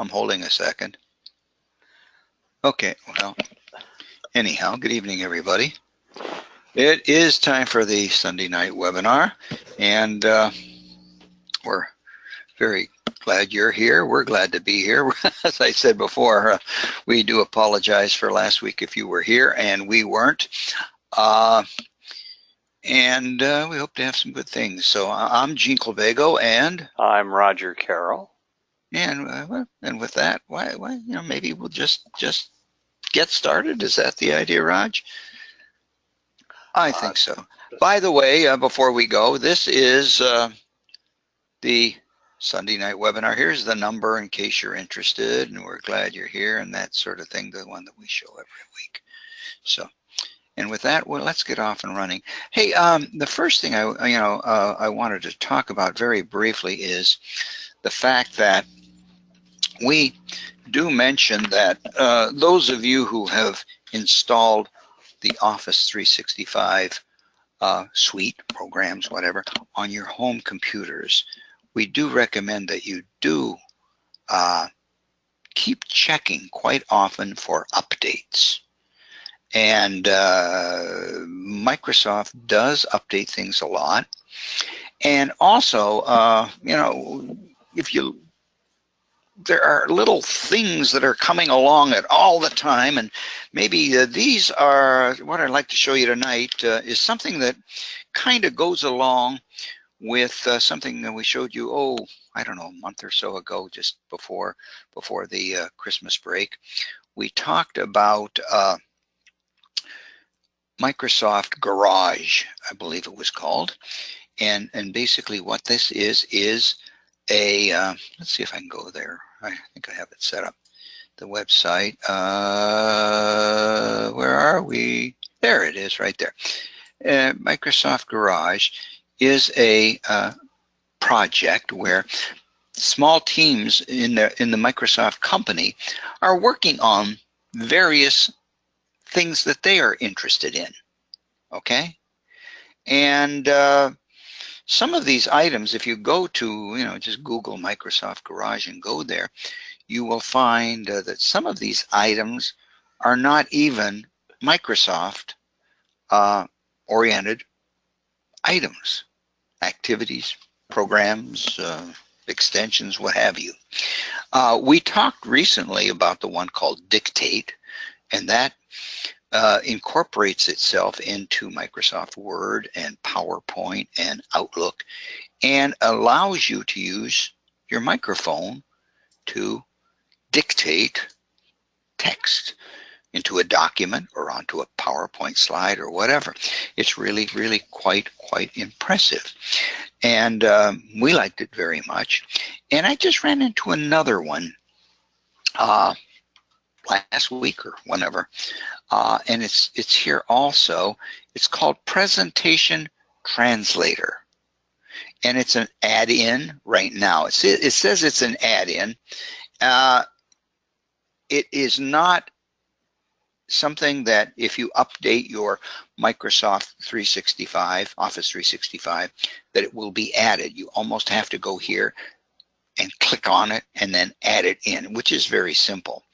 I'm holding a second. Okay, well, anyhow, good evening, everybody. It is time for the Sunday night webinar, and we're very glad you're here. We're glad to be here. As I said before, we do apologize for last week if you were here and we weren't. And we hope to have some good things. So I'm Gene Clavigo, and I'm Roger Carroll. And with that, why maybe we'll just get started. Is that the idea, Raj? I think so. By the way, before we go, this is the Sunday night webinar. Here's the number in case you're interested, and we're glad you're here and that sort of thing, the one that we show every week. So, and with that, well, let's get off and running. Hey, the first thing I wanted to talk about very briefly is the fact that we do mention that those of you who have installed the Office 365 suite, programs, whatever, on your home computers, we do recommend that you do keep checking quite often for updates. And Microsoft does update things a lot. And also, there are little things that are coming along at all the time, and maybe these are what I'd like to show you tonight is something that kind of goes along with something that we showed you, I don't know, a month or so ago, just before the Christmas break. We talked about Microsoft Garage, I believe it was called, and basically what this is a let's see if I can go there. I think I have it set up. The website. Where are we? There it is, right there. Microsoft Garage is a project where small teams in the Microsoft company are working on various things that they are interested in. Okay, and some of these items, if you go to, just Google Microsoft Garage and go there, you will find that some of these items are not even Microsoft oriented items, activities, programs, extensions, what have you. We talked recently about the one called Dictate, and that incorporates itself into Microsoft Word and PowerPoint and Outlook and allows you to use your microphone to dictate text into a document or onto a PowerPoint slide or whatever. It's really, really quite impressive. And we liked it very much. And I just ran into another one last week or whenever. And it's here also. It's called Presentation Translator. And it's an add-in right now. It says it's an add-in. It is not something that if you update your Microsoft 365, Office 365, that it will be added. You almost have to go here and click on it and then add it in, which is very simple.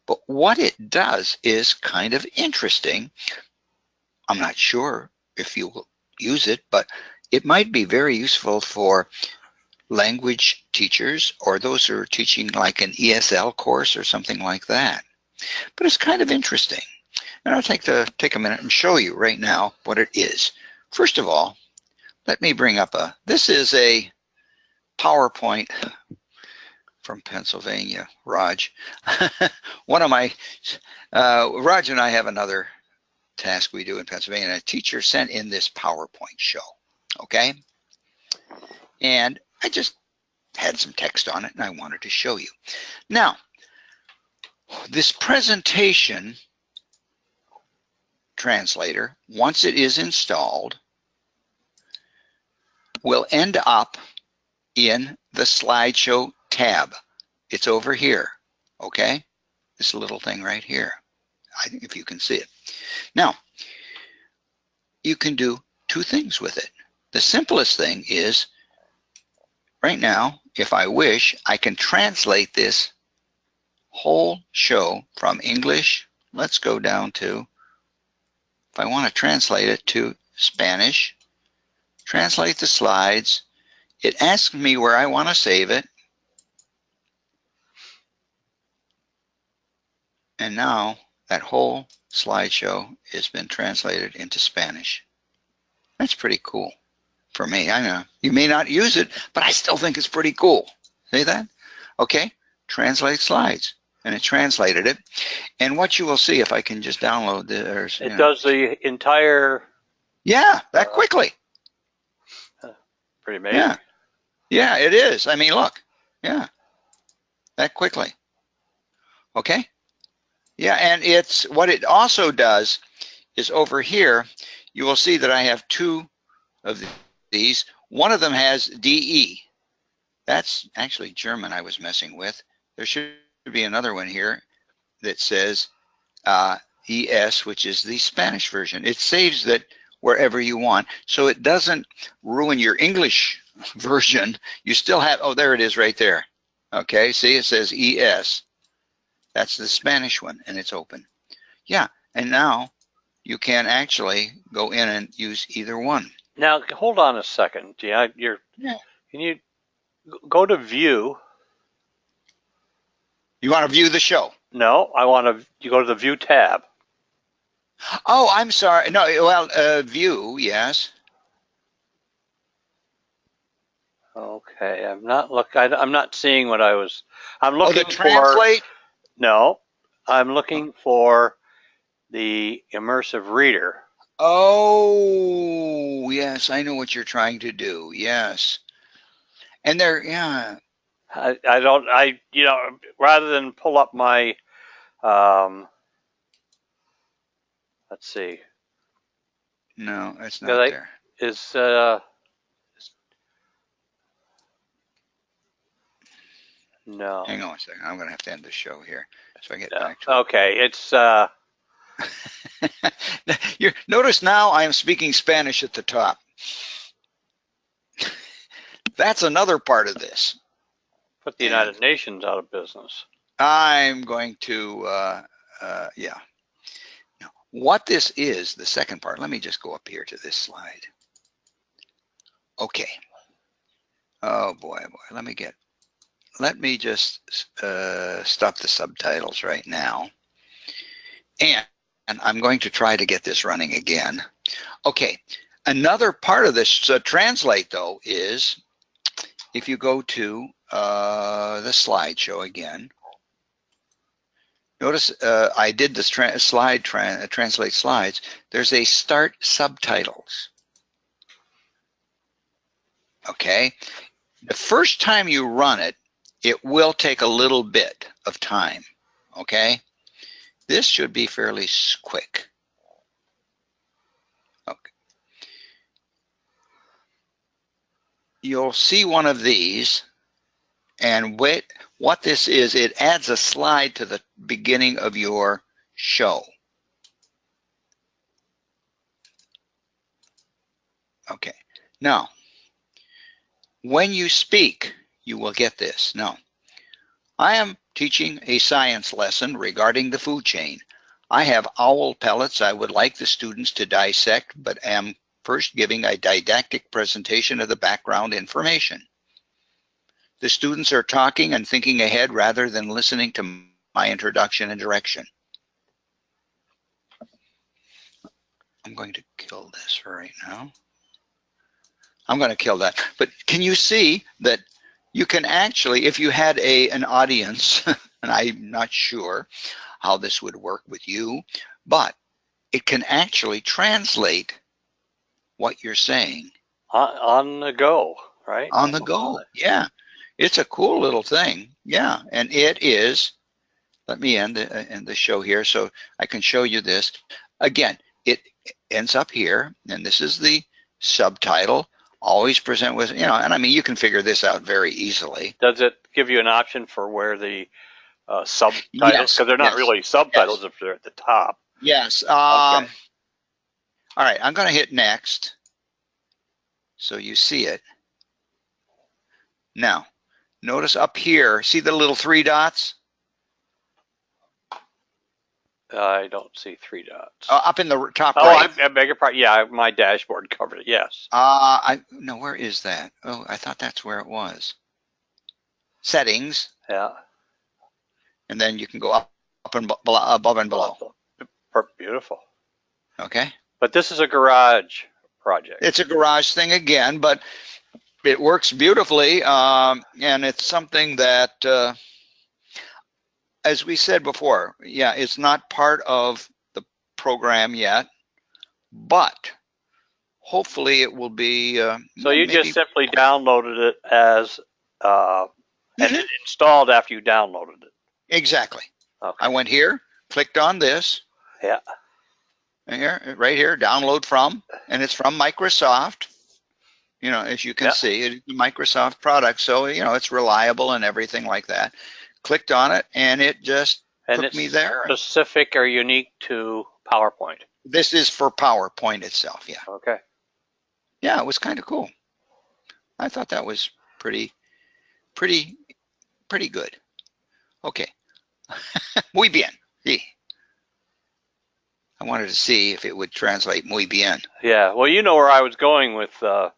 But what it does is kind of interesting. I'm not sure if you will use it, but it might be very useful for language teachers or those who are teaching like an ESL course or something like that. But it's kind of interesting. And I'll take a minute and show you right now what it is. First of all, let me bring up this is a PowerPoint from Pennsylvania, Raj. One of my, Raj and I have another task we do in Pennsylvania. A teacher sent in this PowerPoint show, okay? And I just had some text on it and I wanted to show you. Now, this presentation translator, once it is installed, will end up in the slideshow tab. It's over here, okay? This little thing right here, I think if you can see it. Now, you can do two things with it. The simplest thing is, right now, if I wish, I can translate this whole show from English. Let's go down to, if I want to translate it to Spanish, translate the slides. It asks me where I want to save it. And now that whole slideshow has been translated into Spanish. That's pretty cool for me. I know you may not use it, but I still think it's pretty cool. See that? Okay, translate slides. And it translated it. And what you will see, if I can just download this. It does the entire. Yeah, that quickly. Pretty amazing. Yeah. Yeah, it is. I mean, look. Yeah. That quickly. Okay. Yeah, and it's what it also does is over here, you will see that I have two of these. One of them has DE. That's actually German I was messing with. There should be another one here that says ES, which is the Spanish version. It saves that wherever you want, so it doesn't ruin your English version. You still have, oh, there it is right there. Okay, see, it says ES. That's the Spanish one, and it's open. Yeah, and now you can actually go in and use either one. Now, hold on a second. Yeah, can you go to View? You want to view the show? No, I want to. You go to the View tab. Oh, I'm sorry. No, well, View, yes. Okay, I'm not seeing what I was. I'm looking the translate? No, I'm looking for the immersive reader. Oh, yes, I know what you're trying to do. Yes. And there, yeah. Rather than pull up my, let's see. No, it's not there. No. Hang on a second. I'm going to have to end the show here so I get back to okay, it's Notice now I am speaking Spanish at the top. That's another part of this. Put the United Nations out of business. I'm going to, yeah. Now, what this is, the second part, let me just go up here to this slide. Okay. Oh boy, let me just stop the subtitles right now. And I'm going to try to get this running again. Okay, another part of this translate though is if you go to the slideshow again, notice I did this translate slides. There's a start subtitles. Okay, the first time you run it, it will take a little bit of time. Okay, this should be fairly quick. Okay, you'll see one of these, and what this is, it adds a slide to the beginning of your show. Okay, now when you speak, you will get this. Now, I am teaching a science lesson regarding the food chain. I have owl pellets I would like the students to dissect, but am first giving a didactic presentation of the background information. The students are talking and thinking ahead rather than listening to my introduction and direction. I'm going to kill this right now. I'm going to kill that. But can you see that you can actually, if you had an audience, and I'm not sure how this would work with you, but it can actually translate what you're saying. On the go, right? On the go, yeah. It's a cool little thing, yeah. And it is, let me end the show here so I can show you this. Again, it ends up here, and this is the subtitle. Always present with, and I mean, you can figure this out very easily. Does it give you an option for where the subtitles, because they're not really subtitles if they're at the top. Yes. Okay. All right, I'm going to hit next so you see it. Now, notice up here, see the little 3 dots? I don't see 3 dots. Up in the top Oh, right. I beg your pardon. Yeah, my dashboard covered it. Yes. No, where is that? Oh, I thought that's where it was. Settings. Yeah. And then you can go up and above and below. Beautiful. Okay. But this is a garage project. It's a garage thing again, but it works beautifully, and it's something that, as we said before, yeah, it's not part of the program yet, but hopefully it will be. So you just simply downloaded it as, and it installed after you downloaded it. Exactly. Okay. I went here, clicked on this. Yeah. Here, right here, download from, and it's from Microsoft. You know, as you can see, it's a Microsoft product, so you know it's reliable and everything like that. Clicked on it, and it just took me there. Specific or unique to PowerPoint. This is for PowerPoint itself, yeah. Okay. Yeah, it was kind of cool. I thought that was pretty good. Okay. Muy bien. Sí. I wanted to see if it would translate muy bien. Yeah. Well, you know where I was going with the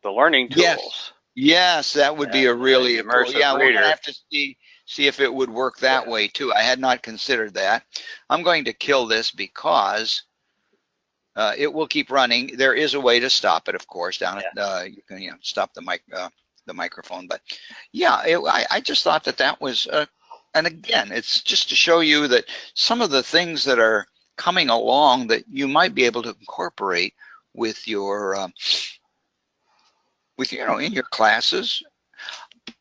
learning tools. Yes, that would be a really immersive yeah, reader. we're gonna have to see if it would work that way too. I had not considered that. I'm going to kill this because it will keep running. There is a way to stop it, of course. Down at you can stop the microphone. But yeah, I just thought that was and again, it's just to show you that some of the things that are coming along that you might be able to incorporate with your in your classes.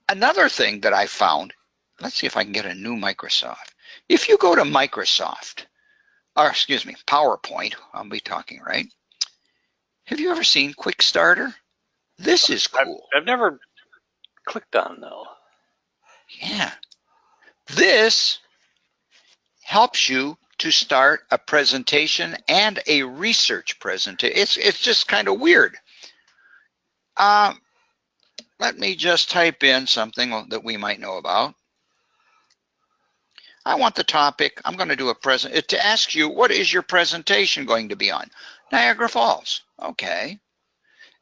Another thing that I found, let's see if I can get a new Microsoft. If you go to Microsoft, or excuse me, PowerPoint, I'll be talking, right? Have you ever seen Quick Starter? This is cool. I've never clicked on though. Yeah. This helps you to start a presentation and a research presentation. It's just kind of weird. Let me just type in something that we might know about. I want the topic. I'm going to do to ask you, what is your presentation going to be on? Niagara Falls. Okay.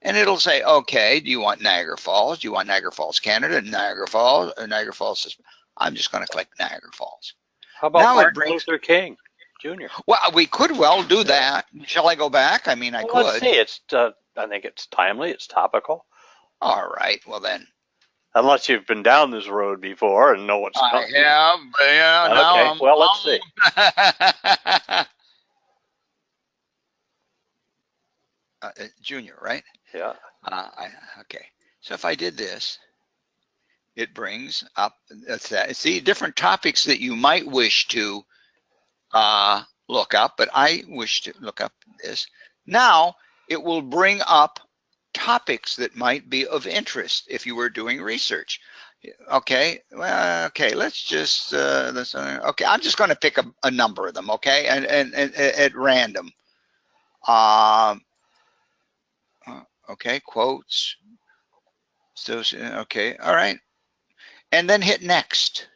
And it'll say, okay, do you want Niagara Falls? Do you want Niagara Falls, Canada, Niagara Falls, or Niagara Falls? I'm just going to click Niagara Falls. How about Martin Luther King Jr.? Well, we could well do that. Shall I go back? I mean, I could. Let's see. I think it's timely. It's topical. All right. Well, then. Unless you've been down this road before and know what's coming. I have. Yeah. Okay. Well, let's see. Junior, right? Yeah. Okay. So if I did this, it brings up, see, different topics that you might wish to look up, but I wish to look up this. Now it will bring up topics that might be of interest if you were doing research. Okay, well, okay, let's just, okay, I'm just going to pick a number of them, okay, and at random. Okay, quotes. So, okay, all right. And then hit next.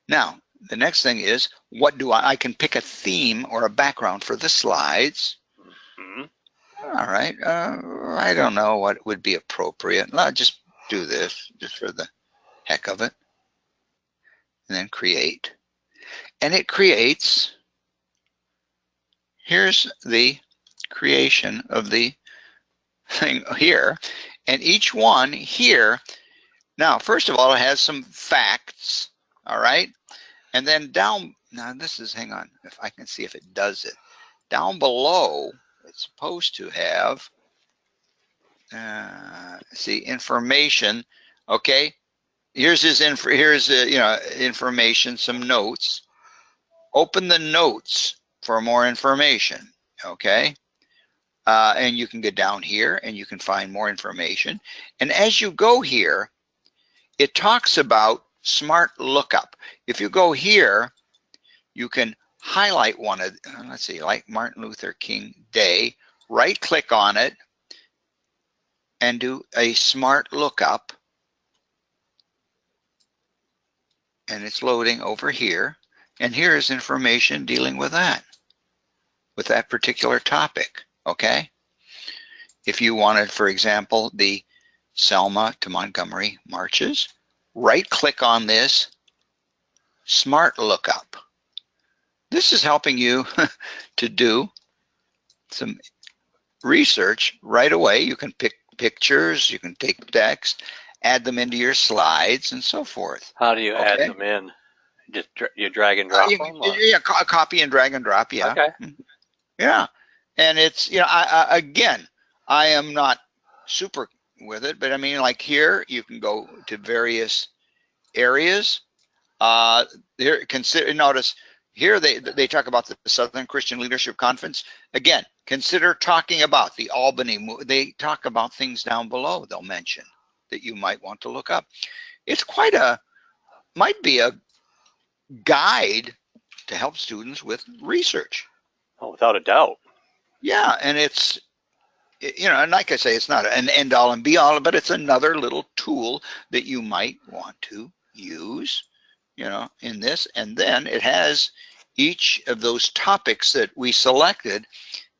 Now, the next thing is, what do I can pick a theme or a background for the slides. All right, I don't know what would be appropriate. I'll just do this just for the heck of it. And then create. And it creates, here's the creation of the thing here. And each one here, now, first of all, it has some facts, all right? And then down, now this is, hang on, if I can see if it does it. Down below, it's supposed to have, see, information, okay? Here's his information, some notes. Open the notes for more information, okay? And you can get down here and you can find more information. And as you go here, it talks about Smart Lookup. If you go here, you can highlight one of, let's see, like Martin Luther King Day, right click on it and do a Smart Lookup. and it's loading over here. And here is information dealing with that particular topic, okay? If you wanted, for example, the Selma to Montgomery marches, right-click on this, Smart Lookup. This is helping you to do some research right away. You can pick pictures, you can take text, add them into your slides, and so forth. How do you add them in? Just you drag and drop them? Yeah, copy and drag and drop, yeah. Okay. Yeah, and it's, again, I am not super with it, but I mean, like here, you can go to various areas. There, notice here they talk about the Southern Christian Leadership Conference. Again, consider talking about the Albany. They talk about things down below. They'll mention that you might want to look up. It's might be a guide to help students with research. Oh, without a doubt. Yeah, and it's, and like I say, it's not an end all and be all, but it's another little tool that you might want to use, in this. And then it has each of those topics that we selected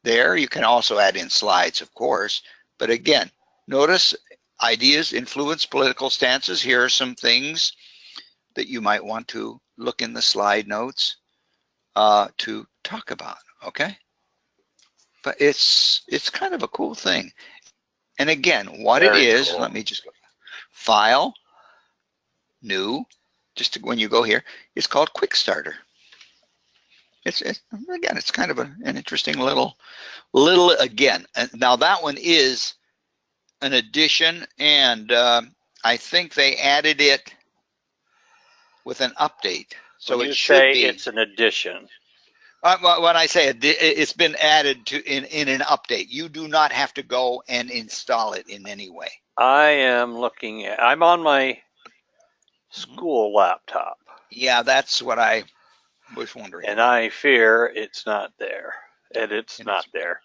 there. You can also add in slides, of course. But again, notice ideas, influence, political stances. Here are some things that you might want to look in the slide notes to talk about, okay? But it's kind of a cool thing. And again, what it is, let me just go, File, New, when you go here, it's called Quick Starter. Again, it's kind of an interesting little, again, now that one is an addition, and I think they added it with an update. So when you say it's an addition. When I say it's been added to in an update, you do not have to go and install it in any way. I'm on my school laptop. Yeah, that's what I was wondering. And I fear it's not there. And it's not there.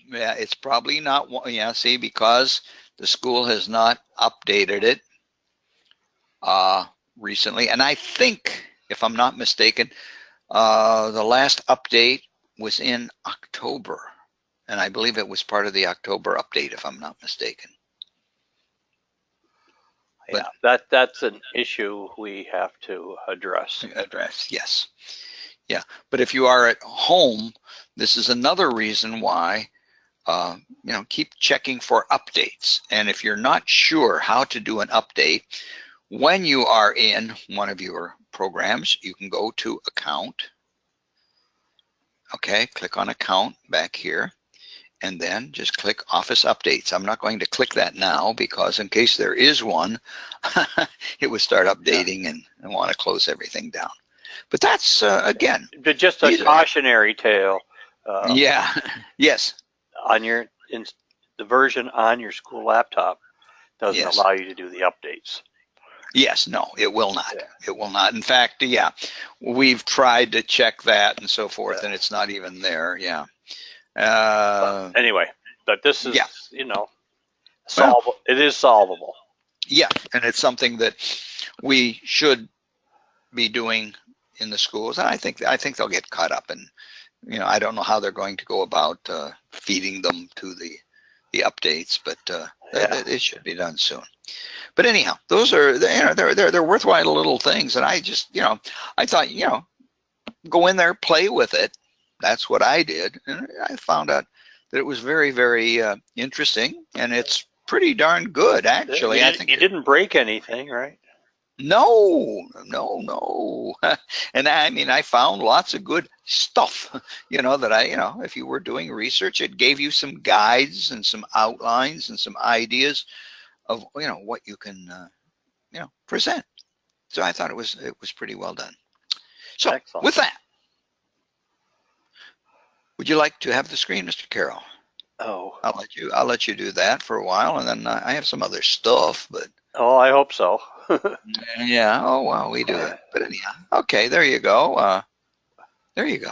Yeah, it's probably not. Yeah, see, because the school has not updated it recently. And I think, if I'm not mistaken, the last update was in October, and I believe it was part of the October update, if I'm not mistaken. But yeah, that's an issue we have to address. Yes. Yeah, but if you are at home, this is another reason why, keep checking for updates. And if you're not sure how to do an update, when you are in one of your programs, you can go to Account. Okay, click on Account back here, and then just click Office Updates. I'm not going to click that now because in case there is one, it would start updating and want to close everything down. But that's, again, just a cautionary tale. Yeah, yes. The version on your school laptop doesn't allow you to do the updates. Yes, no, it will not. Yeah. It will not. In fact, yeah, we've tried to check that and so forth, and it's not even there. Yeah. Anyway, but this is, solvable. It is solvable. Yeah, and it's something that we should be doing in the schools. And I think they'll get caught up, and I don't know how they're going to go about feeding them to the updates, but it should be done soon. But anyhow, those are they're worthwhile little things, and I just I thought go in there, play with it. That's what I did, and I found out that it was very, very interesting, and it's pretty darn good actually. I think you didn't break anything, right? No. And I mean, I found lots of good stuff, that if you were doing research, it gave you some guides and some outlines and some ideas of, what you can, present. So I thought it was pretty well done. So excellent. With that, would you like to have the screen, Mr. Carroll? Oh, I'll let you do that for a while, and then I have some other stuff, but. Oh, I hope so. Yeah. Oh, well, we do it. But anyhow, okay, there you go. There you go.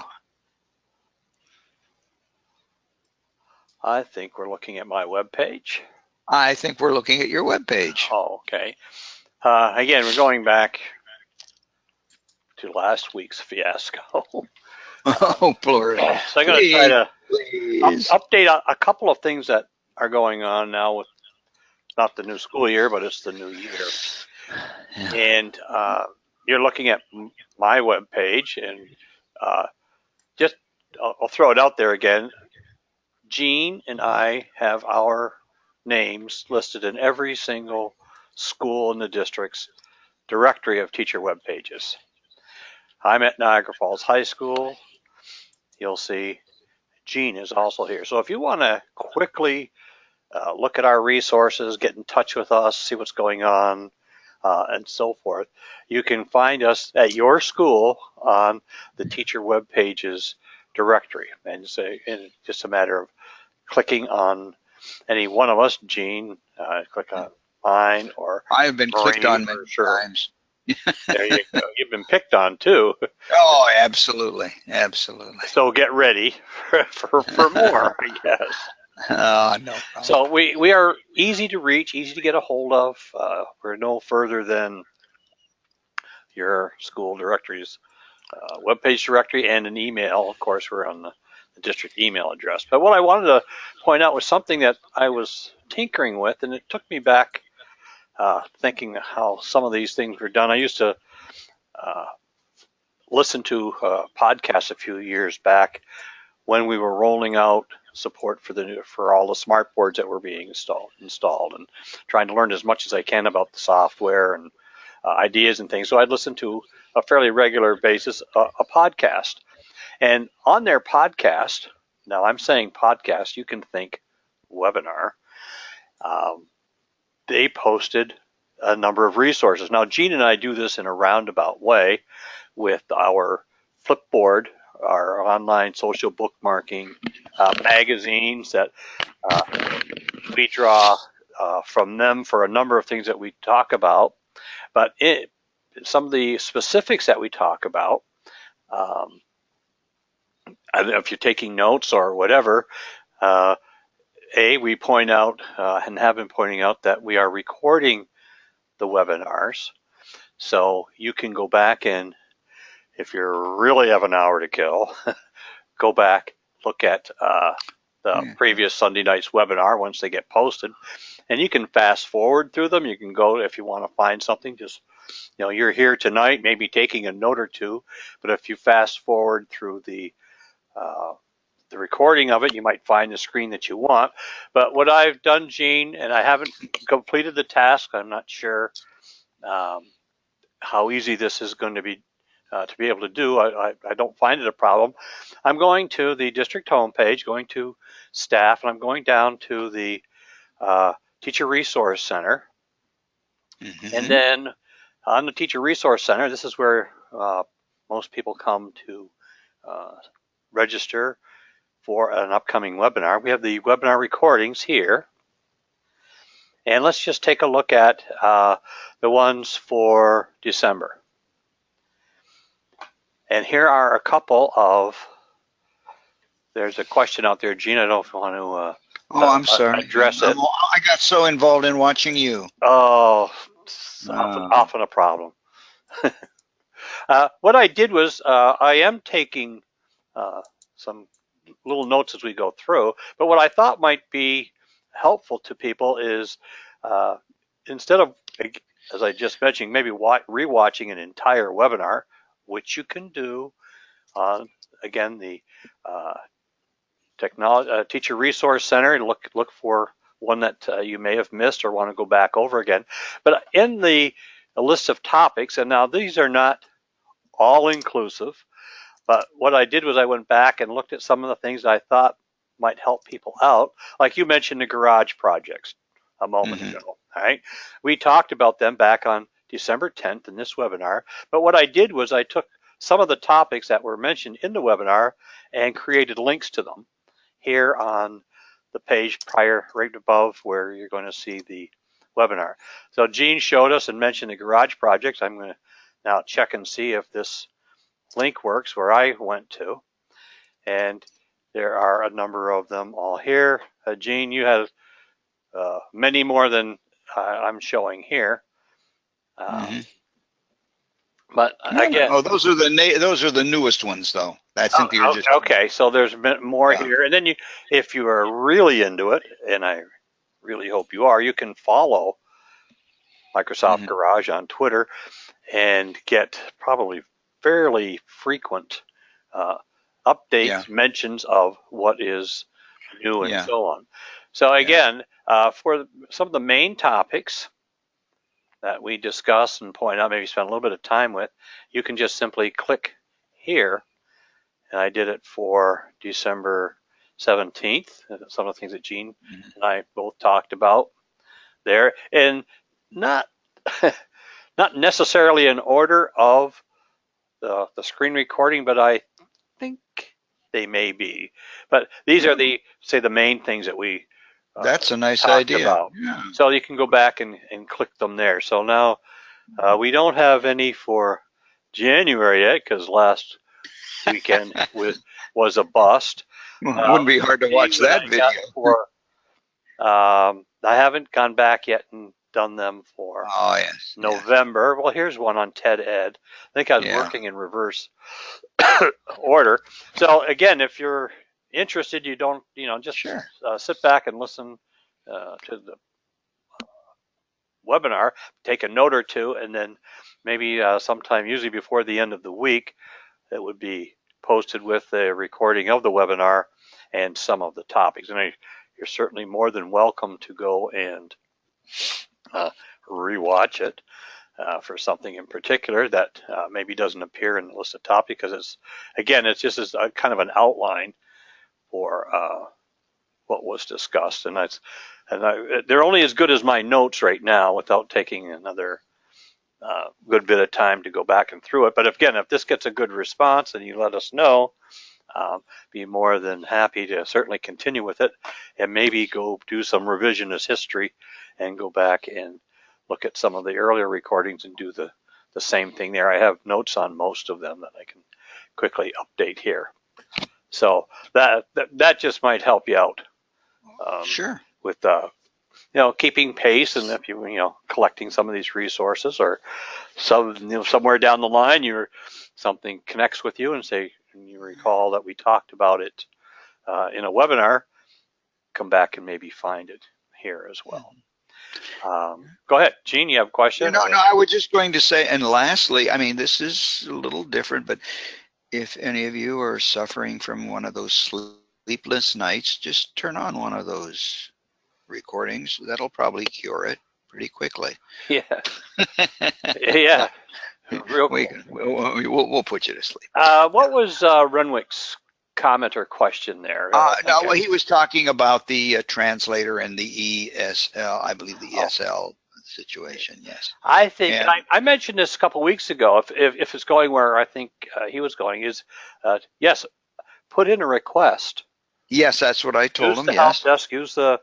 I think we're looking at my web page. I think we're looking at your web page. Oh, okay. Again, we're going back to last week's fiasco. Oh, Lord. So I'm going to try to Please. update a couple of things that are going on now with not the new school year, but it's the new year. Yeah. And you're looking at my web page, and just I'll throw it out there again. Gene and I have our names listed in every single school in the district's directory of teacher web pages. I'm at Niagara Falls High School. You'll see Gene is also here. So if you want to quickly look at our resources, get in touch with us, see what's going on, and so forth, you can find us at your school on the teacher web pages directory. And so it's just a matter of clicking on any one of us, Gene, click on mine, or I have been clicked on many sure. times. There you go. You've been picked on too. Oh, absolutely. Absolutely. So get ready for more, I guess. Oh, no problem. So we are easy to reach, easy to get a hold of. We're no further than your school directory's webpage directory and an email. Of course, we're on the district email address. But what I wanted to point out was something that I was tinkering with, and it took me back thinking how some of these things were done. I used to listen to podcasts a few years back when we were rolling out support for all the smart boards that were being installed, and trying to learn as much as I can about the software and ideas and things. So I'd listen to a fairly regular basis a podcast, and on their podcast, now I'm saying podcast, you can think webinar. They posted a number of resources. Now Gene and I do this in a roundabout way with our Flipboard, our online social bookmarking magazines that we draw from them for a number of things that we talk about. But some of the specifics that we talk about, if you're taking notes or whatever, we point out and have been pointing out that we are recording the webinars. So you can go back and, if you really have an hour to kill, go back, look at the previous Sunday night's webinar once they get posted, and you can fast forward through them. You can go, if you want to find something, just, you're here tonight, maybe taking a note or two, but if you fast forward through the recording of it, you might find the screen that you want. But what I've done, Gene, and I haven't completed the task, I'm not sure how easy this is going to be able to do. I don't find it a problem. I'm going to the district homepage, going to staff, and I'm going down to the Teacher Resource Center. Mm-hmm. And then on the Teacher Resource Center, this is where most people come to register for an upcoming webinar. We have the webinar recordings here. And let's just take a look at the ones for December. And here are a couple of, there's a question out there, Gene, I don't know if you want to I'm sorry. Address it. I got so involved in watching you. Oh, often a problem. What I did was I am taking some little notes as we go through, but what I thought might be helpful to people is instead of, as I just mentioned, maybe rewatching an entire webinar, which you can do on, again, the Teacher Resource Center, and look for one that you may have missed or want to go back over again. But in the list of topics, and now these are not all inclusive, but what I did was I went back and looked at some of the things that I thought might help people out. Like you mentioned the garage projects a moment ago. All right, we talked about them back on December 10th in this webinar. But what I did was I took some of the topics that were mentioned in the webinar and created links to them here on the page right above where you're going to see the webinar. So Gene showed us and mentioned the garage projects. I'm going to now check and see if this link works where I went to. And there are a number of them all here. Gene, you have many more than I'm showing here. But again, Oh, those are the newest ones, though. I think you're just okay. So there's a bit more yeah. here, and then if you are really into it, and I really hope you are, you can follow Microsoft Garage on Twitter and get probably fairly frequent updates, mentions of what is new and so on. So again, for some of the main topics that we discuss and point out, maybe spend a little bit of time with, you can just simply click here. And I did it for December 17th, some of the things that Gene and I both talked about there. And not not necessarily in order of the screen recording, but I think they may be. But these are the main things that we that's a nice talked idea. about. So you can go back and click them there. So now we don't have any for January yet because last weekend was a bust. Well, it wouldn't be hard to watch that video. I haven't gone back yet and done them for November. Well, here's one on TED Ed. I think I was working in reverse order. So again, if you're interested, you don't, just sit back and listen to the webinar, take a note or two, and then maybe sometime, usually before the end of the week, it would be posted with a recording of the webinar and some of the topics. And you're certainly more than welcome to go and rewatch it for something in particular that maybe doesn't appear in the list of topics, because it's just as a kind of an outline for what was discussed, and they're only as good as my notes right now without taking another good bit of time to go back and through it. But again, if this gets a good response and you let us know, be more than happy to certainly continue with it and maybe go do some revisionist history and go back and look at some of the earlier recordings and do the same thing there. I have notes on most of them that I can quickly update here. So that just might help you out. With keeping pace, and if you collecting some of these resources, or somewhere down the line something connects with you and you recall that we talked about it in a webinar, come back and maybe find it here as well. Go ahead, Gene, you have a question? No, I was just going to say, and lastly, I mean, this is a little different, but if any of you are suffering from one of those sleepless nights, just turn on one of those recordings. That'll probably cure it pretty quickly. Yeah. Yeah. Real quick. We'll put you to sleep. What was Renwick's comment or question there? Well, he was talking about the translator and the ESL, I believe the ESL situation. Yes. I think I mentioned this a couple of weeks ago. If it's going where I think he was going, is yes, put in a request. Yes, that's what I told him. Use the help desk, use the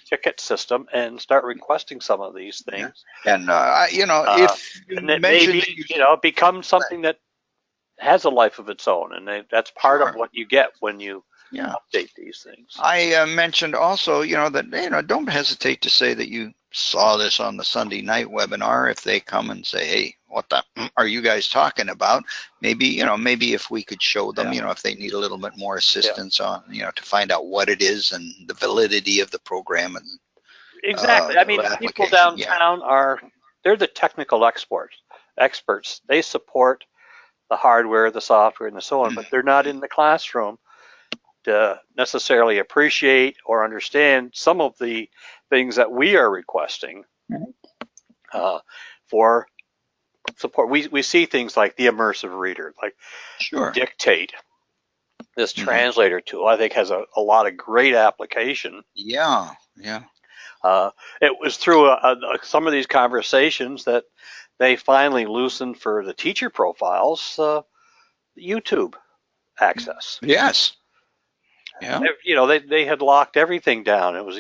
ticket system, and start requesting some of these things. And if you maybe it becomes something that has a life of its own, and that's part of what you get when you update these things. I mentioned also, that don't hesitate to say that you saw this on the Sunday night webinar. If they come and say, "Hey, what the are you guys talking about?" Maybe if we could show them, if they need a little bit more assistance on, to find out what it is and the validity of the program and exactly. I mean, people downtown they're the technical experts. They support the hardware, the software, and so on, but they're not in the classroom to necessarily appreciate or understand some of the things that we are requesting for support. We see things like the immersive reader, like Dictate. This translator tool, I think, has a lot of great application. Yeah. It was through some of these conversations that they finally loosened for the teacher profiles YouTube access. Yes. Yeah. They had locked everything down. It was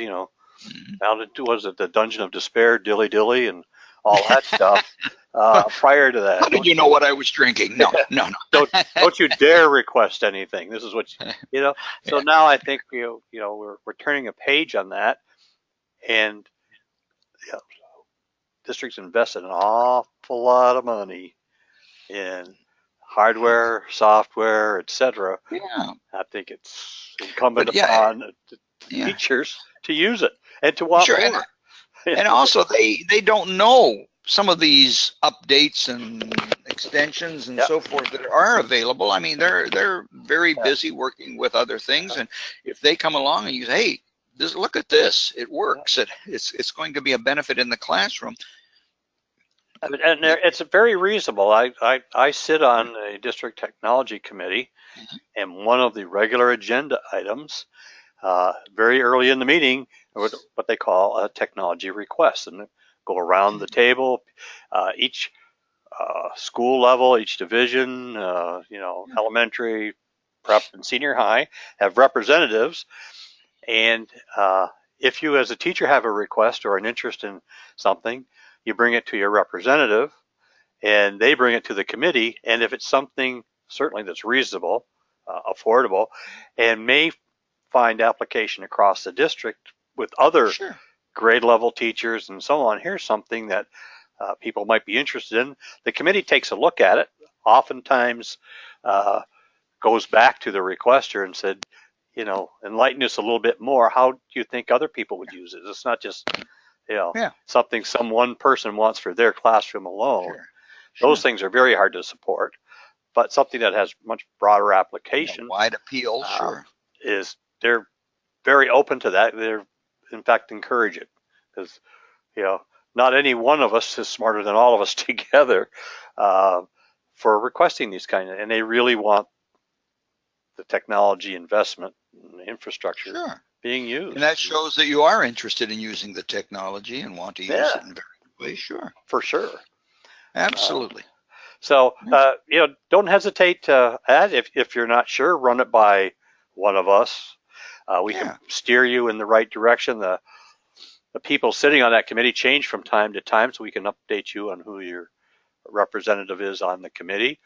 was it the Dungeon of Despair, Dilly Dilly, and all that stuff. Prior to that, how did you know what I was drinking? No. Don't you dare request anything. This is what So now I think we're turning a page on that, and districts invested an awful lot of money in hardware, software, etc. Yeah. I think it's incumbent But yeah, upon the yeah, teachers to use it and to want sure. more. And also they don't know some of these updates and extensions and Yep. so forth that are available. I mean, they're very Yeah. busy working with other things, and if they come along and you say, hey, look at this, it works, it's going to be a benefit in the classroom. And it's very reasonable. I sit on a district technology committee, and one of the regular agenda items, very early in the meeting, what they call a technology request, and go around the table, each school level, each division, elementary, prep, and senior high have representatives. And if you, as a teacher, have a request or an interest in something, you bring it to your representative, and they bring it to the committee. And if it's something certainly that's reasonable, affordable, and may find application across the district with other Sure. grade level teachers and so on, here's something that people might be interested in. The committee takes a look at it, oftentimes uh, goes back to the requester and said, enlighten us a little bit more. How do you think other people would use it? It's not just, Yeah. something some one person wants for their classroom alone. Sure. Those Sure. things are very hard to support, but something that has much broader Yeah, application wide appeal. Sure. is they're very open to that. They're, in fact, encourage it because, not any one of us is smarter than all of us together uh, for requesting these kind of, and they really want the technology investment and infrastructure Sure. being used. And that shows that you are interested in using the technology and want to use Yeah, it in various ways. Sure. for sure. Absolutely. So, don't hesitate to add if you're not sure, run it by one of us. We can Yeah. steer you in the right direction. The people sitting on that committee change from time to time, so we can update you on who your representative is on the committee.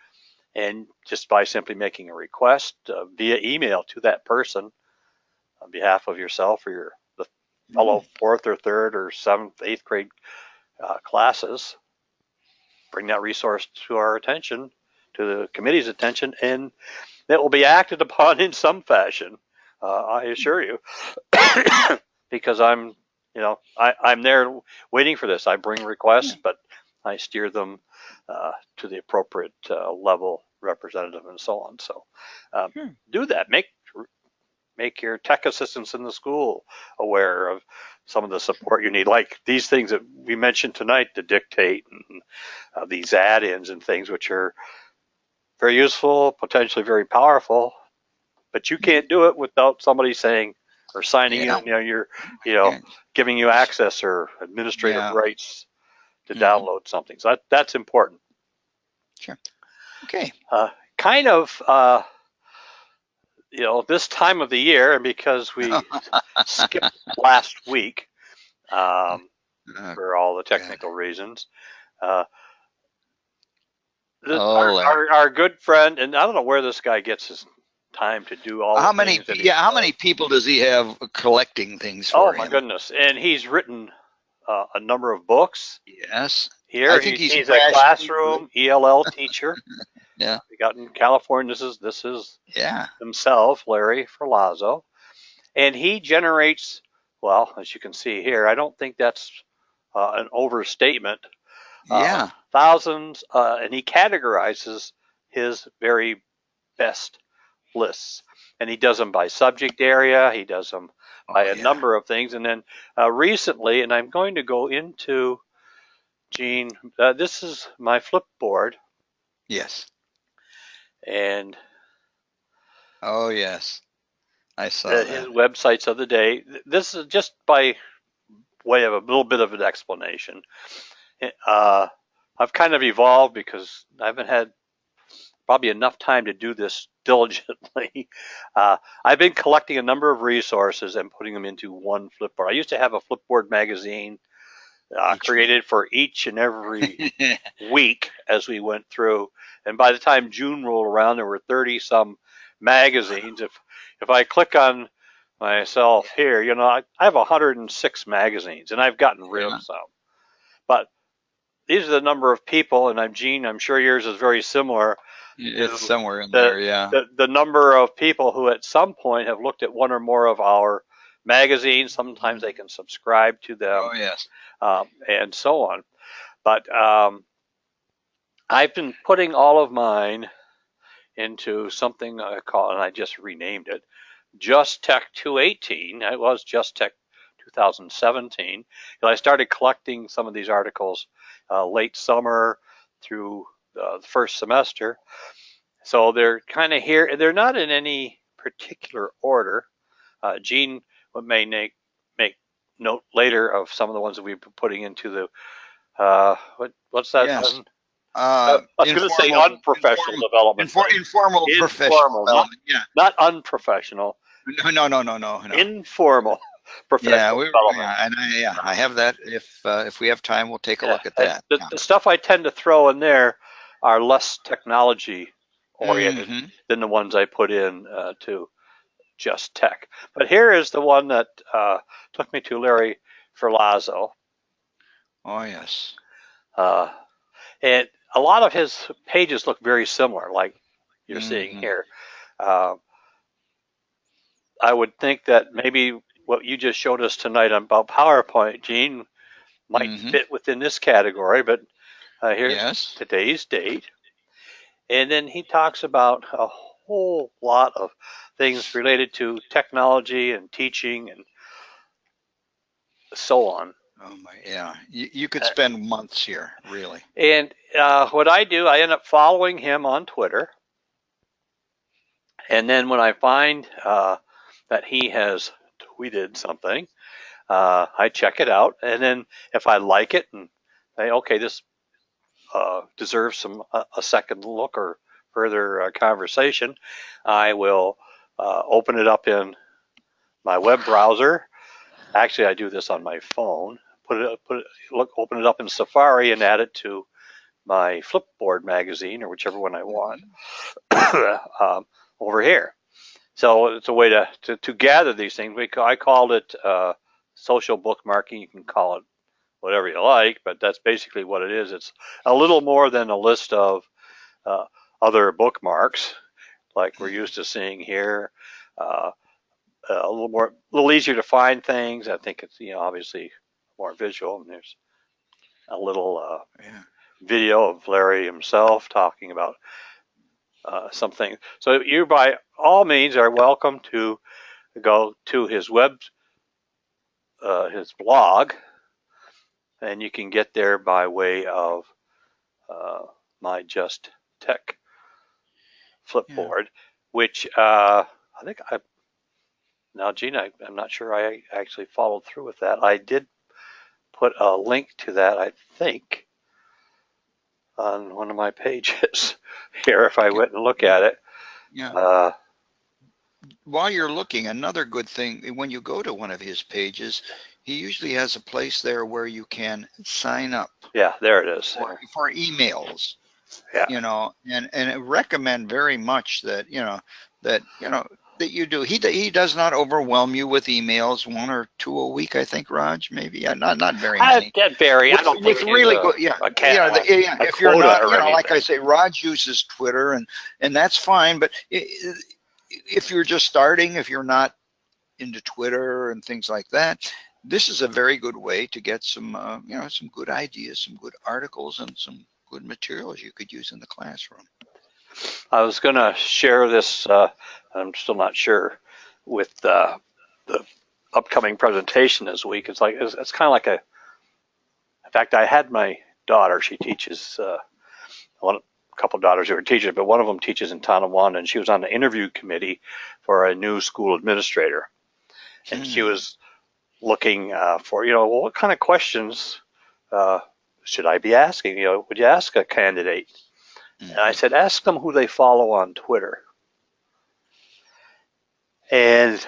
And just by simply making a request via email to that person on behalf of yourself or the fellow fourth or third or seventh, eighth grade classes, bring that resource to our attention, to the committee's attention, and it will be acted upon in some fashion. I assure you, because I'm there waiting for this. I bring requests, but I steer them to the appropriate level representative and so on. So do that. Make your tech assistants in the school aware of some of the support you need, like these things that we mentioned tonight, the dictate and these add-ins and things, which are very useful, potentially very powerful, but you can't do it without somebody saying or signing Yeah. in, giving you access or administrative Yeah. rights to download something. So that's important. Sure. Okay. Kind of, this time of the year, and because we skipped last week for all the technical reasons, our good friend, and I don't know where this guy gets his time to do all How the many? things that Yeah. How many people does he have collecting things Oh for my him? goodness! And he's written a number of books. Yes. Here, I think he's a classroom ELL teacher. Yeah. We got in California. This is Yeah. himself, Larry Ferlazzo, and he generates. Well, as you can see here, I don't think that's an overstatement. Yeah. Thousands, and he categorizes his very best lists, and he does them by subject area. He does them by a number of things, and then recently, and I'm going to go into Gene. This is my Flipboard, Yes. and Oh yes. I saw his that. websites of the day. This is just by way of a little bit of an explanation. I've kind of evolved because I haven't had probably enough time to do this diligently. I've been collecting a number of resources and putting them into one Flipboard. I used to have a Flipboard magazine created for each and every week as we went through. And by the time June rolled around, there were 30 some magazines. If I click on myself here, I have 106 magazines, and I've gotten rid of some. But these are the number of people, and Gene, I'm sure yours is very similar. It's somewhere in The, there, yeah. the number of people who at some point have looked at one or more of our magazines. Sometimes they can subscribe to them, Oh, yes. and so on. But I've been putting all of mine into something I call, and I just renamed it, Just Tech 218. It was Just Tech 2017. I started collecting some of these articles late summer through the first semester. So they're kind of here. They're not in any particular order. Gene may make note later of some of the ones that we've been putting into the what's that? Yes. I was going to say unprofessional development. Informal professional development. Yeah. Not unprofessional. No. Informal professional development. I have that. If we have time, we'll take a look at that. The stuff I tend to throw in there are less technology oriented than the ones I put in to Just Tech. But here is the one that took me to Larry Ferlazzo. Oh, yes. And a lot of his pages look very similar, like you're seeing here. I would think that maybe what you just showed us tonight about PowerPoint, Gene, might fit within this category, but here's today's date. And then he talks about a whole lot of things related to technology and teaching and so on. Oh my, yeah. You could spend months here, really. And what I do, I end up following him on Twitter. And then when I find that he has tweeted something, I check it out. And then if I like it and say, okay, this deserves a second look or further conversation, I will open it up in my web browser. Actually, I do this on my phone. Open it up in Safari and add it to my Flipboard magazine or whichever one I want over here. So it's a way to gather these things. I called it social bookmarking. You can call it whatever you like, but that's basically what it is. It's a little more than a list of other bookmarks like we're used to seeing here. A little easier to find things. I think it's obviously more visual. And there's a little video of Larry himself talking about something. So you, by all means, are welcome to go to his his blog, and you can get there by way of my Just Tech Flipboard, which I think now, Gene, I'm not sure I actually followed through with that. I did put a link to that, I think, on one of my pages here if I went and look at it. Yeah. While you're looking, another good thing, when you go to one of his pages, he usually has a place there where you can sign up. Yeah, there it is. For emails. Yeah. And I recommend very much that, that you do. He does not overwhelm you with emails, 1 or 2 a week, I think, Raj, maybe. Not very many. That vary. I don't think really good. If you're not, like I say, Raj uses Twitter, and that's fine. But if you're just starting, if you're not into Twitter and things like that, this is a very good way to get some, some good ideas, some good articles, and some good materials you could use in the classroom. I was going to share this, I'm still not sure, with the upcoming presentation this week. It's kind of like in fact, I had my daughter, she teaches, a couple of daughters who are teachers, but one of them teaches in Tonawanda, and she was on the interview committee for a new school administrator. And she was looking for, what kind of questions should I be asking? Would you ask a candidate? And I said, ask them who they follow on Twitter. And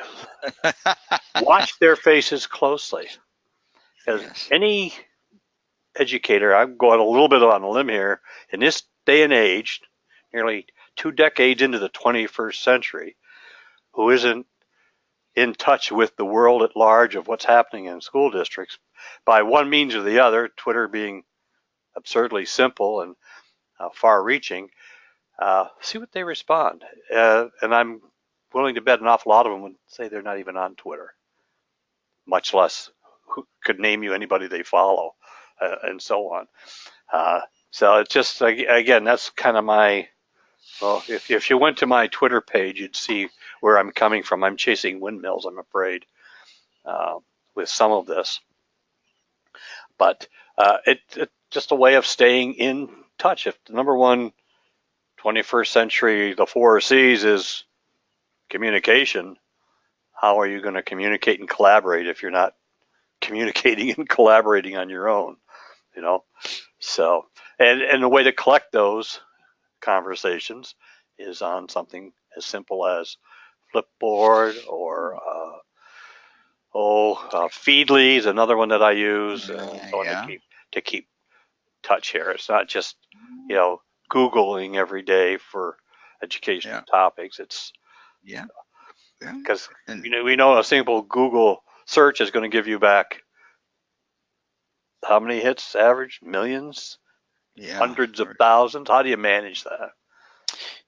watch their faces closely. Because any educator, I'm going a little bit on a limb here, in this day and age, nearly 2 decades into the 21st century, who isn't in touch with the world at large of what's happening in school districts, by one means or the other, Twitter being absurdly simple and far-reaching, see what they respond. And I'm willing to bet an awful lot of them would say they're not even on Twitter, much less who could name you anybody they follow, and so on. So it's just, again, that's kind of my, well, if you went to my Twitter page, you'd see where I'm coming from. I'm chasing windmills, I'm afraid, with some of this. But it's just a way of staying in touch. If the number one 21st century, the 4Cs is communication, how are you going to communicate and collaborate if you're not communicating and collaborating on your own? You know, so and the way to collect those conversations is on something as simple as Flipboard or Feedly is another one that I use, Yeah. to keep touch here. It's not just Googling every day for educational topics. It's Yeah. because we know a simple Google search is going to give you back how many hits average? Millions? Yeah. Hundreds of thousands? How do you manage that?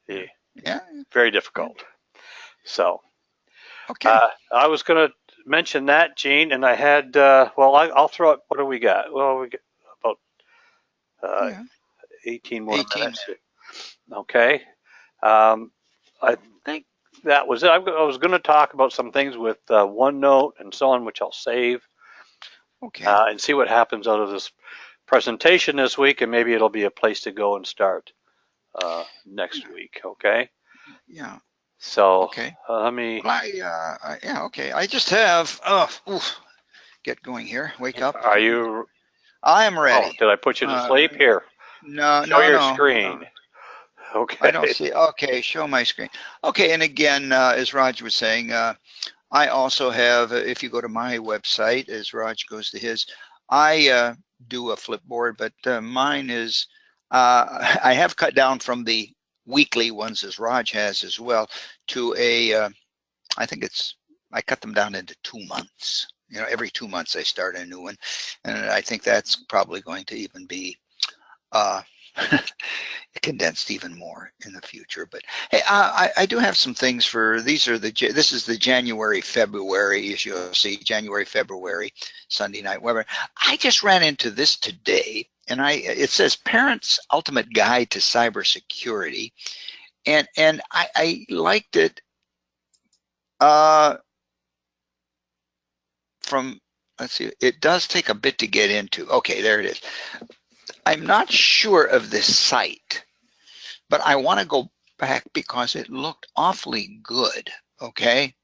Yeah. Very difficult. So, Okay. I was going to mention that, Gene, and I had, I'll throw it. What do we got? Well, we got about 18 more 18 minutes. Okay. I think that was it. I was going to talk about some things with OneNote and so on, which I'll save. Okay. And see what happens out of this presentation this week, and maybe it'll be a place to go and start next week. Okay. Yeah. So okay. Let me. Well, okay. I just have. Get going here. Wake up. Are you? I am ready. Oh, did I put you to sleep here? No. Show your screen. No. Okay. I don't see. Okay, show my screen. Okay, and again, as Raj was saying, I also have. If you go to my website, as Raj goes to his, I do a Flipboard, but mine is. I have cut down from the weekly ones, as Raj has as well, to a. I think I cut them down into 2 months. Every 2 months I start a new one, and I think that's probably going to even be condensed even more in the future. But hey, I do have some things for this is the January, February, as you'll see, January, February, Sunday night webinar. I just ran into this today, and it says Parents' Ultimate Guide to Cybersecurity, and I liked it. Let's see, it does take a bit to get into. Okay, there it is. I'm not sure of this site, but I want to go back because it looked awfully good. Okay.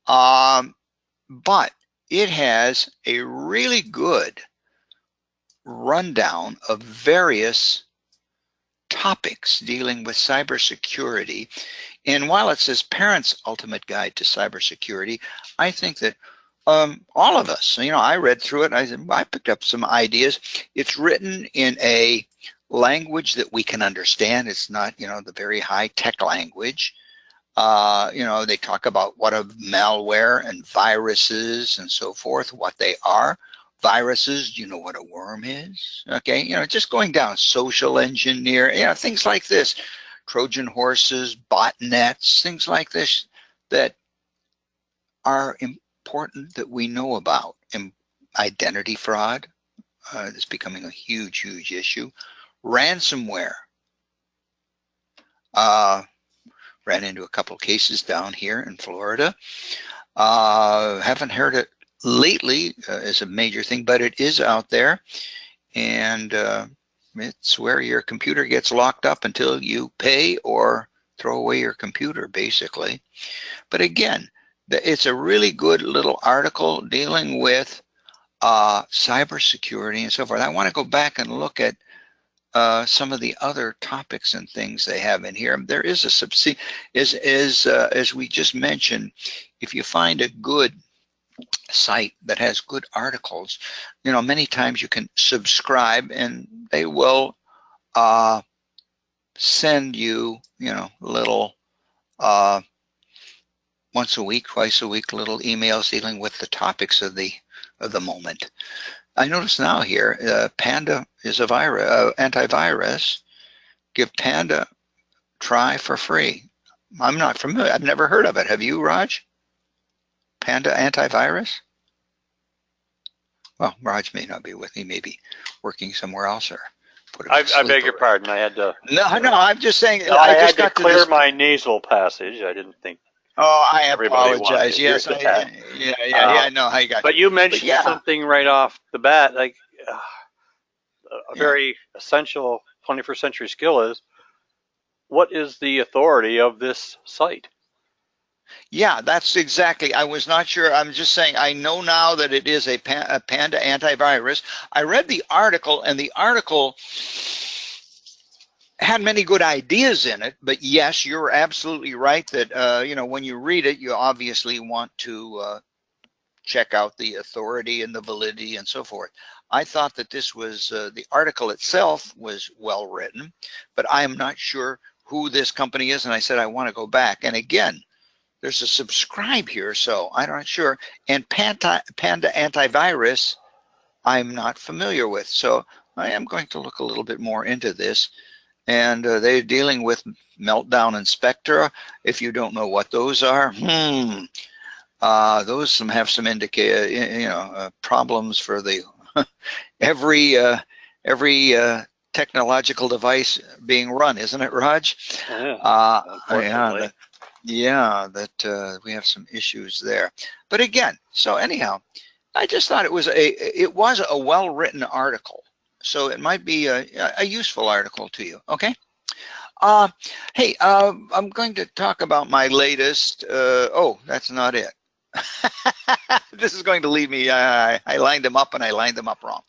But it has a really good rundown of various topics dealing with cybersecurity. And while it says Parents' Ultimate Guide to Cybersecurity, I think that all of us, I read through it and I picked up some ideas. It's written in a language that we can understand. It's not, the very high tech language. They talk about what are malware and viruses and so forth, what they are. Viruses, do you know what a worm is? Okay, just going down, social engineer, things like this. Trojan horses, botnets, things like this that are important that we know about. And identity fraud is becoming a huge, huge issue. Ransomware. Ran into a couple of cases down here in Florida. Haven't heard it lately as a major thing, but it is out there. And it's where your computer gets locked up until you pay or throw away your computer, basically. But again, it's a really good little article dealing with cybersecurity and so forth. I want to go back and look at some of the other topics and things they have in here. There is as we just mentioned, if you find a good site that has good articles, many times you can subscribe and they will send you, little once a week, twice a week, little emails dealing with the topics of the moment. I notice now here, Panda is a virus, antivirus. Give Panda try for free. I'm not familiar. I've never heard of it. Have you, Raj? Panda antivirus? Well, Raj may not be with me. Maybe working somewhere else or put him to I sleep. beg your pardon. I had to. No, I'm just saying. No, I just had to got clear this. my nasal passage. I didn't think Oh, I everybody wanted apologize. to hear Yes, that. yeah. I know how you got. But you But mentioned yeah, something right off the bat, like a yeah. very essential 21st century skill is what is the authority of this site? Yeah, that's exactly. I was not sure. I'm just saying I know now that it is a Panda antivirus. I read the article, and the article had many good ideas in it. But yes, you're absolutely right that when you read it, you obviously want to check out the authority and the validity and so forth. I thought that this was the article itself was well written, but I am not sure who this company is, and I said I want to go back. And again, there's a subscribe here, so I'm not sure. And Panda antivirus, I'm not familiar with, so I am going to look a little bit more into this. And they're dealing with Meltdown and Spectra. If you don't know what those are, those have some problems for the every technological device being run, isn't it, Raj? Unfortunately. That we have some issues there. But again, so anyhow, I just thought it was a well-written article, so it might be a useful article to you. Okay. Hey, I'm going to talk about my latest. Oh, that's not it. This is going to leave me. I lined them up and I lined them up wrong.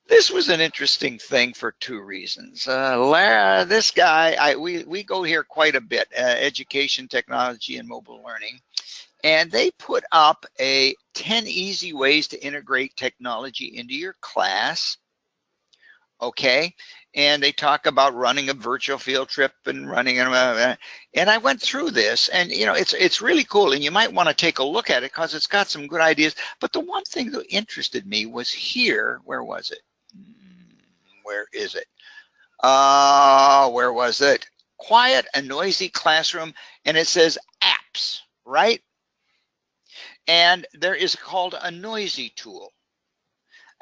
This was an interesting thing for two reasons. This guy, we go here quite a bit, education, technology, and mobile learning. And they put up a 10 easy ways to integrate technology into your class. Okay. And they talk about running a virtual field trip and running, and I went through this, and it's really cool, and you might want to take a look at it because it's got some good ideas. But the one thing that interested me was here. Where was it? Where is it? Where was it? Quiet and noisy classroom, and it says apps, right? And there is called a noisy tool.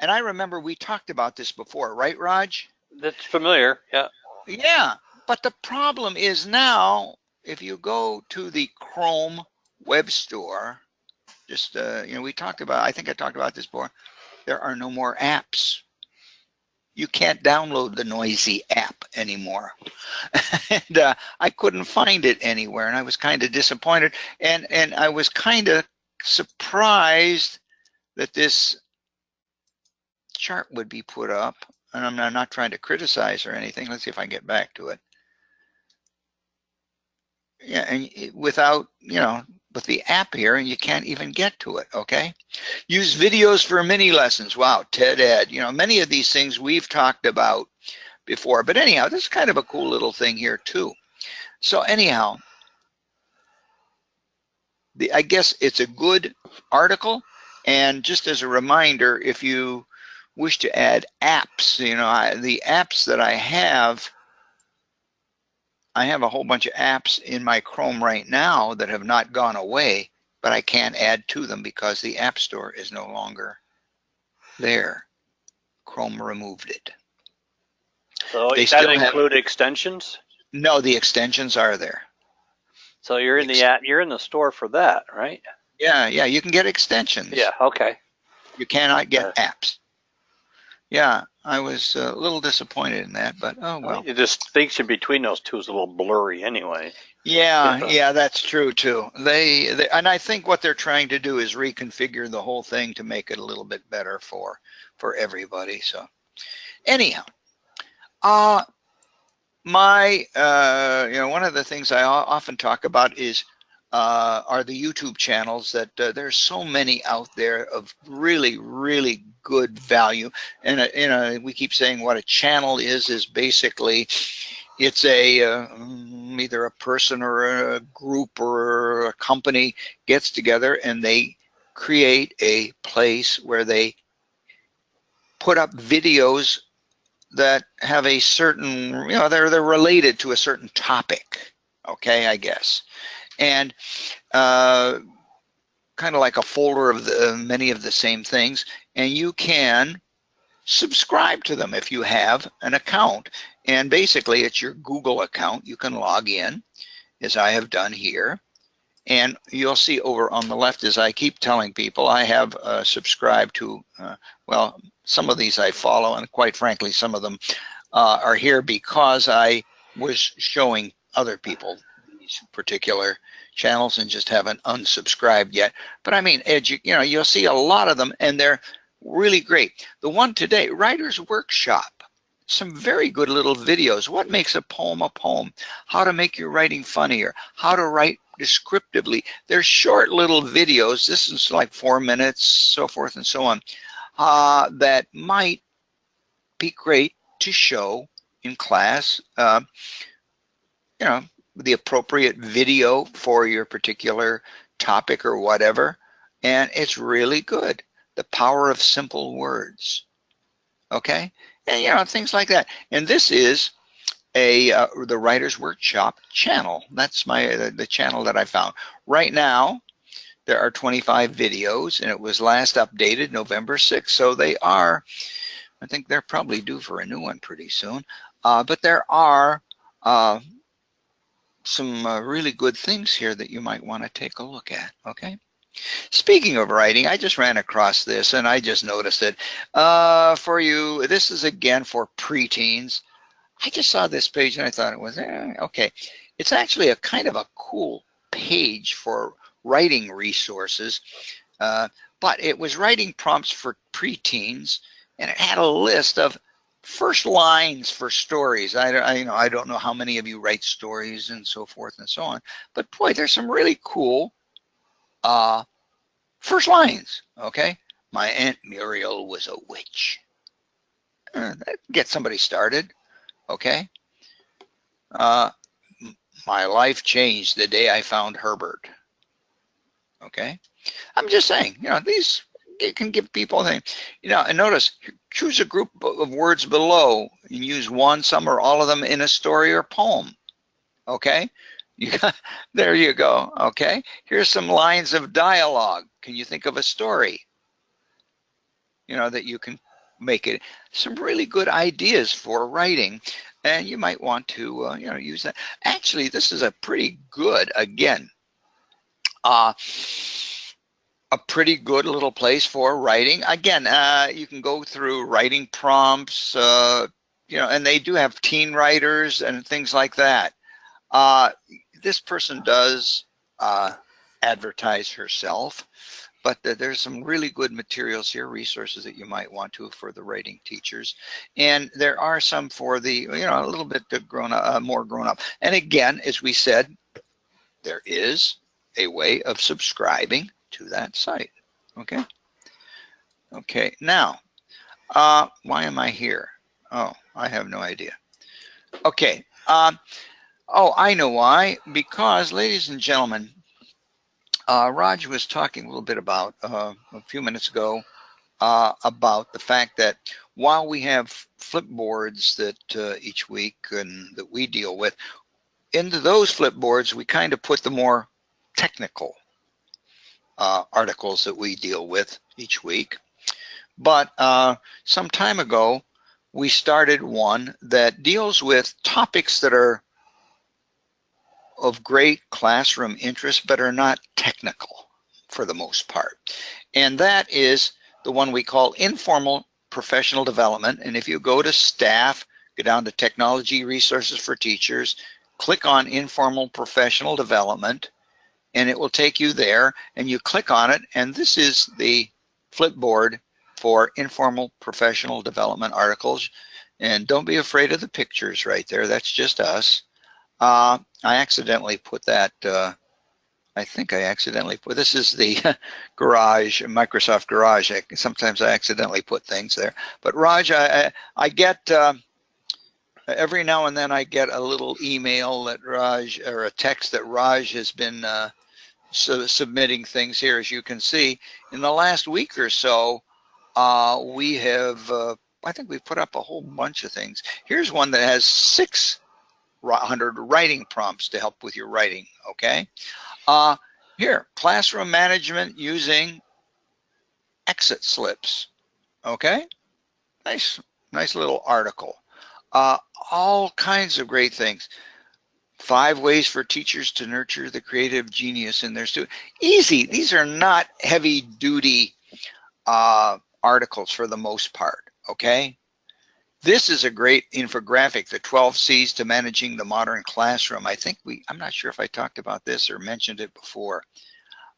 And I remember we talked about this before, right, Raj? That's familiar, yeah. Yeah, but the problem is now, if you go to the Chrome web store, just, we talked about, I think I talked about this before, there are no more apps. You can't download the noisy app anymore. And I couldn't find it anywhere, and I was kind of disappointed. And I was kind of surprised that this chart would be put up. And I'm not trying to criticize or anything. Let's see if I can get back to it. Yeah, and without, with the app here, and you can't even get to it, okay? Use videos for mini lessons. Wow, TED Ed. Many of these things we've talked about before. But anyhow, this is kind of a cool little thing here too. So anyhow, I guess it's a good article. And just as a reminder, if you wish to add apps, the apps that I have a whole bunch of apps in my Chrome right now that have not gone away, but I can't add to them because the App Store is no longer there. Chrome removed it. So does that include extensions? No, the extensions are there. So you're in the app, you're in the store for that, right? Yeah, you can get extensions. Yeah, okay. You cannot get apps. Yeah, I was a little disappointed in that, but oh well. The distinction between those two is a little blurry anyway. Yeah, that's true too. They and I think what they're trying to do is reconfigure the whole thing to make it a little bit better for everybody. So anyhow, my one of the things I often talk about is are the YouTube channels that there's so many out there of really, really good value. And we keep saying what a channel is basically it's a either a person or a group or a company gets together and they create a place where they put up videos that have a certain, you know, they're related to a certain topic, okay, I guess. And kind of like a folder of many of the same things, and you can subscribe to them if you have an account. And basically it's your Google account. You can log in, as I have done here. And you'll see over on the left, as I keep telling people, I have subscribed to, well, some of these I follow, and quite frankly, some of them are here because I was showing other people these particular channels and just haven't unsubscribed yet. But I mean, you know, you'll see a lot of them, and they're really great. The one today, Writer's Workshop. Some very good little videos. What makes a poem a poem? How to make your writing funnier? How to write descriptively? They're short little videos. This is like 4 minutes, so forth and so on, that might be great to show in class. You know, the appropriate video for your particular topic or whatever. And it's really good. The Power of Simple Words. Okay? And, you know, things like that. And this is the Writer's Workshop channel. That's the channel that I found. Right now, there are 25 videos, and it was last updated November 6th. So they are, I think they're probably due for a new one pretty soon. But there are some really good things here that you might want to take a look at, okay? Speaking of writing, I just ran across this and I just noticed it. For you, this is again for preteens. I just saw this page and I thought it was, okay. It's actually a kind of a cool page for writing resources, but it was writing prompts for preteens, and it had a list of first lines for stories. I don't know how many of you write stories and so forth and so on, but boy, there's some really cool first lines, okay? My Aunt Muriel was a witch. That gets somebody started, okay? My life changed the day I found Herbert, okay? I'm just saying, you know, these can give people things. You know, and notice, choose a group of words below and use one, some, or all of them in a story or poem, okay? There you go, okay? Here's some lines of dialogue. Can you think of a story, you know, that you can make it? Some really good ideas for writing, and you might want to, you know, use that. Actually, this is a pretty good, again, a pretty good little place for writing. Again, you can go through writing prompts, you know, and they do have teen writers and things like that. This person does advertise herself, but there's some really good materials here, resources that you might want to for the writing teachers. And there are some for the, you know, a little bit grown up, more grown up. And again, as we said, there is a way of subscribing to that site, okay? Okay, now, why am I here? Oh, I have no idea. Okay, oh, I know why. Because, ladies and gentlemen, Raj was talking a little bit about, a few minutes ago, about the fact that while we have flipboards that each week and that we deal with, into those flipboards, we kind of put the more technical articles that we deal with each week. But some time ago, we started one that deals with topics that are of great classroom interest, but are not technical for the most part. And that is the one we call informal professional development. And if you go to staff, go down to technology resources for teachers, click on informal professional development, and it will take you there, and you click on it, and this is the flipboard for informal professional development articles. And don't be afraid of the pictures right there. That's just us. I accidentally put that, I think I accidentally put, this is the Garage, Microsoft Garage. Sometimes I accidentally put things there. But Raj, I get, every now and then I get a little email that Raj, or a text that Raj has been submitting things here. As you can see, in the last week or so, We have, I think we've put up a whole bunch of things. Here's one that has 600 writing prompts to help with your writing, okay? Here, classroom management using exit slips, okay? Nice little article. All kinds of great things. 5 ways for teachers to nurture the creative genius in their students. Easy. These are not heavy duty articles for the most part, okay? This is a great infographic, the 12 C's to managing the modern classroom. I'm not sure if I talked about this or mentioned it before,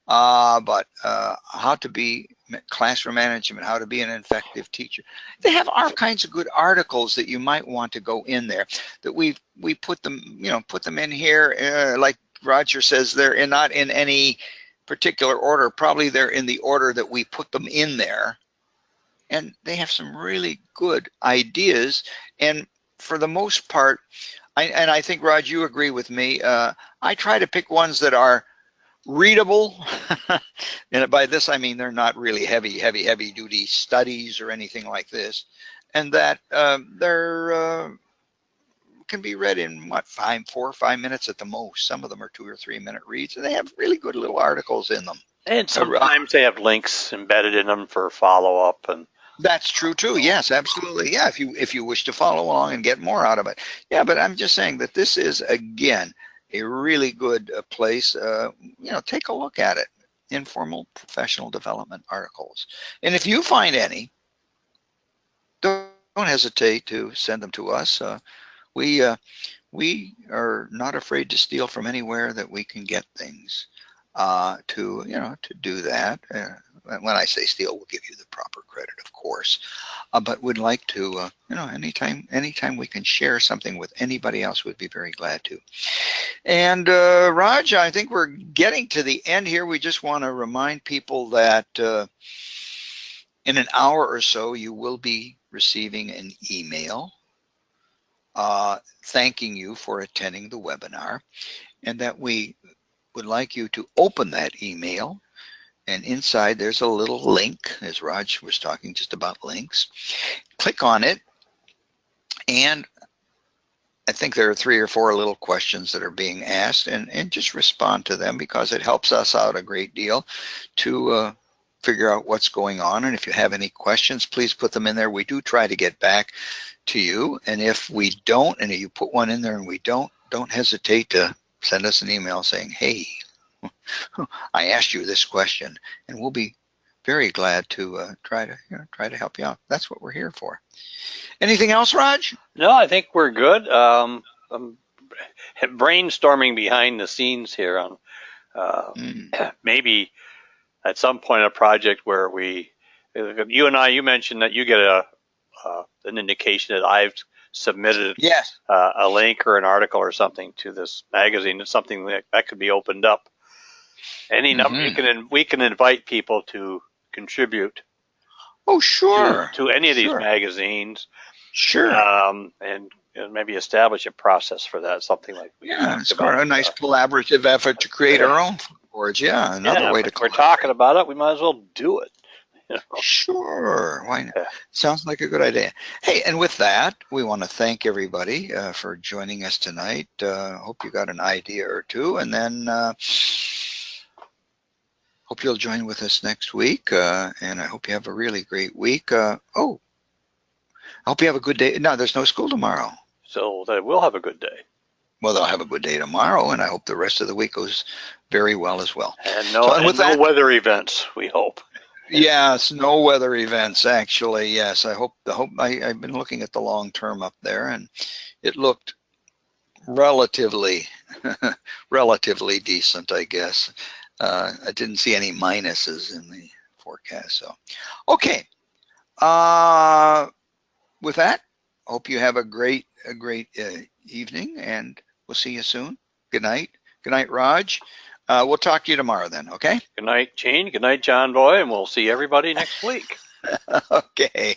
but how to be classroom management, how to be an effective teacher. They have all kinds of good articles that you might want to go in there. That we put them, put them in here. Like Roger says, they're not in any particular order. Probably they're in the order that we put them in there. And they have some really good ideas. And for the most part, I think, Raj, you agree with me, I try to pick ones that are readable. And by this, I mean they're not really heavy duty studies or anything like this. And that they're can be read in, 4 or 5 minutes at the most. Some of them are 2 or 3 minute reads, and they have really good little articles in them. And sometimes they have links embedded in them for follow-up. And that's true too. Yes, absolutely. Yeah, if you wish to follow along and get more out of it. Yeah, but I'm just saying that this is, again, a really good place. Take a look at it. Informal professional development articles. And if you find any, don't hesitate to send them to us. We are not afraid to steal from anywhere that we can get things to do that. When I say steal, we'll give you the proper credit, of course, but would like to, anytime we can share something with anybody else, we'd be very glad to. And Raj, I think we're getting to the end here. We just want to remind people that in an hour or so, you will be receiving an email thanking you for attending the webinar, and that we would like you to open that email, and inside there's a little link, as Raj was talking just about links. Click on it, and I think there are 3 or 4 little questions that are being asked, and just respond to them, because it helps us out a great deal to figure out what's going on. And if you have any questions, please put them in there. We do try to get back to you, and if we don't, and if you put one in there and we don't hesitate to send us an email saying, hey, I asked you this question, and we'll be very glad to try to help you out. That's what we're here for. Anything else, Raj? No, I think we're good. I'm brainstorming behind the scenes here on maybe at some point a project where you mentioned that you get an indication that I've submitted a link or an article or something to this magazine. It's something that could be opened up. Any number we can invite people to contribute. Oh, sure. To any of these magazines. Sure. And maybe establish a process for that. Something like it's a nice collaborative effort to create our own boards. Yeah, another way to. If we're talking about it, we might as well do it. Sure, why not? Sounds like a good idea. Hey, and with that, we want to thank everybody for joining us tonight. Hope you got an idea or two, and then hope you'll join with us next week. And I hope you have a really great week. I hope you have a good day. No, there's no school tomorrow. So they will have a good day. Well, they'll have a good day tomorrow, and I hope the rest of the week goes very well as well. And no weather events, we hope. Yes, no weather events, actually. Yes, I've been looking at the long term up there, and it looked relatively decent, I guess. I didn't see any minuses in the forecast. So, okay. With that, hope you have a great evening, and we'll see you soon. Good night. Good night, Raj. We'll talk to you tomorrow then, okay? Good night, Gene. Good night, John Boy, and we'll see everybody next week. Okay.